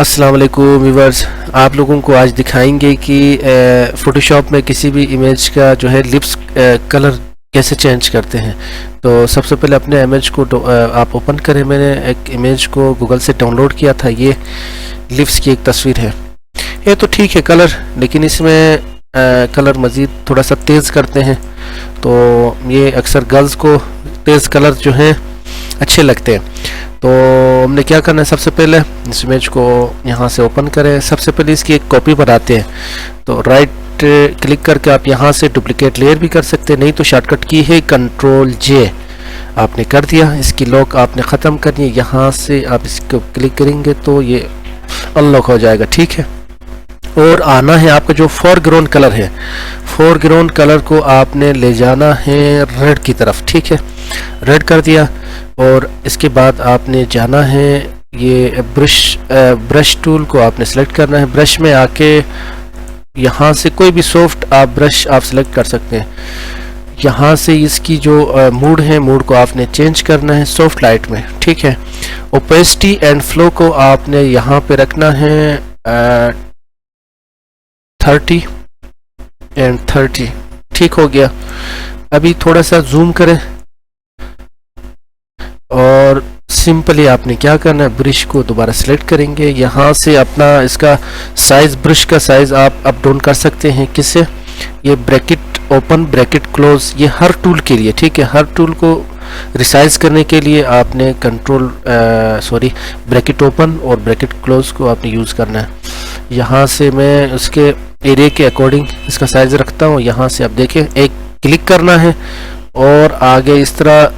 अस्सलाम वालेकुम व्यूअर्स, आप लोगों को आज दिखाएंगे कि फ़ोटोशॉप में किसी भी इमेज का जो है लिप्स कलर कैसे चेंज करते हैं। तो सबसे पहले अपने इमेज को आप ओपन करें। मैंने एक इमेज को गूगल से डाउनलोड किया था। ये लिप्स की एक तस्वीर है। ये तो ठीक है कलर, लेकिन इसमें कलर मज़ीद थोड़ा सा तेज़ करते हैं। तो ये अक्सर गर्ल्स को तेज़ कलर जो हैं अच्छे लगते हैं। तो हमने क्या करना है, सबसे पहले इस इमेज को यहाँ से ओपन करें। सबसे पहले इसकी एक कॉपी बनाते हैं। तो राइट क्लिक करके आप यहाँ से डुप्लीकेट लेयर भी कर सकते हैं, नहीं तो शॉर्टकट की है कंट्रोल जे। आपने कर दिया, इसकी लॉक आपने ख़त्म करनी है। यहाँ से आप इसको क्लिक करेंगे तो ये अनलॉक हो जाएगा, ठीक है। और आना है आपका जो फोरग्राउंड कलर है, फोरग्राउंड कलर को आपने ले जाना है रेड की तरफ, ठीक है। रेड कर दिया और इसके बाद आपने जाना है ये ब्रश टूल को आपने सेलेक्ट करना है। ब्रश में आके यहाँ से कोई भी सॉफ्ट आप ब्रश आप सेलेक्ट कर सकते हैं। यहाँ से इसकी जो मूड है, मूड को आपने चेंज करना है सॉफ्ट लाइट में, ठीक है। ओपेसिटी एंड फ्लो को आपने यहाँ पे रखना है 30 एंड 30, ठीक हो गया। अभी थोड़ा सा जूम करें और सिंपली आपने क्या करना है, ब्रश को दोबारा सेलेक्ट करेंगे। यहाँ से अपना इसका साइज, ब्रश का साइज आप अप डाउन कर सकते हैं। किससे? ये ब्रैकेट ओपन, ब्रैकेट क्लोज, ये हर टूल के लिए, ठीक है। हर टूल को रिसाइज करने के लिए आपने ब्रैकेट ओपन और ब्रैकेट क्लोज को आपने यूज़ करना है। यहाँ से मैं उसके एरिया के अकॉर्डिंग इसका साइज रखता हूँ। यहाँ से आप देखें, एक क्लिक करना है और आगे इस तरह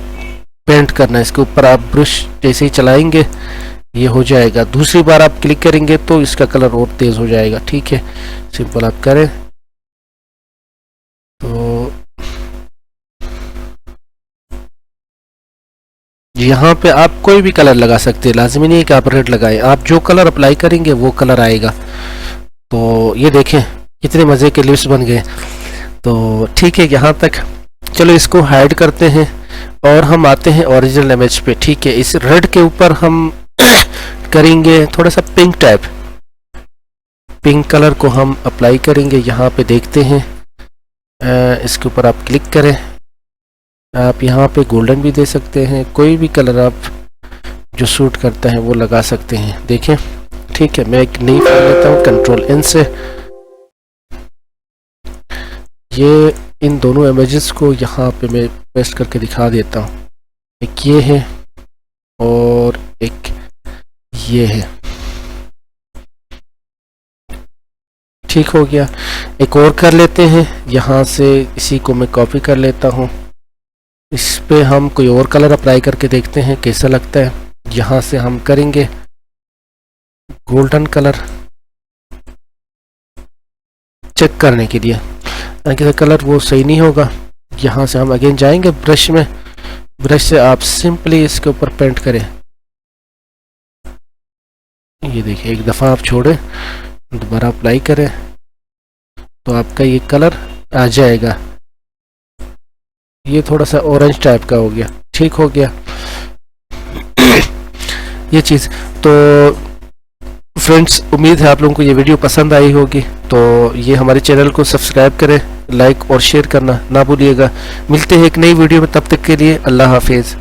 पेंट करना है। इसके ऊपर आप ब्रश जैसे ही चलाएंगे ये हो जाएगा। दूसरी बार आप क्लिक करेंगे तो इसका कलर और तेज हो जाएगा, ठीक है। सिंपल आप करें तो यहाँ पे आप कोई भी कलर लगा सकते हैं, लाजमी नहीं है कि आप रेड लगाएं। आप जो कलर अप्लाई करेंगे वो कलर आएगा। तो ये देखें कितने मज़े के लिप्स बन गए। तो ठीक है, यहाँ तक। चलो इसको हाइड करते हैं और हम आते हैं ओरिजिनल इमेज पे, ठीक है। इस रेड के ऊपर हम करेंगे थोड़ा सा पिंक टाइप, पिंक कलर को हम अप्लाई करेंगे। यहाँ पे देखते हैं, इसके ऊपर आप क्लिक करें। आप यहाँ पे गोल्डन भी दे सकते हैं, कोई भी कलर आप जो सूट करता है वो लगा सकते हैं। देखें, ठीक है। मैं एक नई फाइल लेता हूँ, कंट्रोल एन से। ये इन दोनों इमेजेस को यहाँ पे मैं पेस्ट करके दिखा देता हूँ। एक ये है और एक ये है, ठीक हो गया। एक और कर लेते हैं, यहाँ से इसी को मैं कॉपी कर लेता हूँ। इस पे हम कोई और कलर अप्लाई करके देखते हैं कैसा लगता है। यहाँ से हम करेंगे गोल्डन कलर चेक करने के लिए, कि कलर वो सही नहीं होगा। यहाँ से हम अगेन जाएंगे ब्रश में, ब्रश से आप सिंपली इसके ऊपर पेंट करें। ये देखिए, एक दफ़ा आप छोड़ें, दोबारा अप्लाई करें तो आपका ये कलर आ जाएगा। ये थोड़ा सा ऑरेंज टाइप का हो गया, ठीक हो गया ये चीज़। तो फ्रेंड्स, उम्मीद है आप लोगों को ये वीडियो पसंद आई होगी। तो ये हमारे चैनल को सब्सक्राइब करें, लाइक और शेयर करना ना भूलिएगा। मिलते हैं एक नई वीडियो में, तब तक के लिए अल्लाह हाफिज़।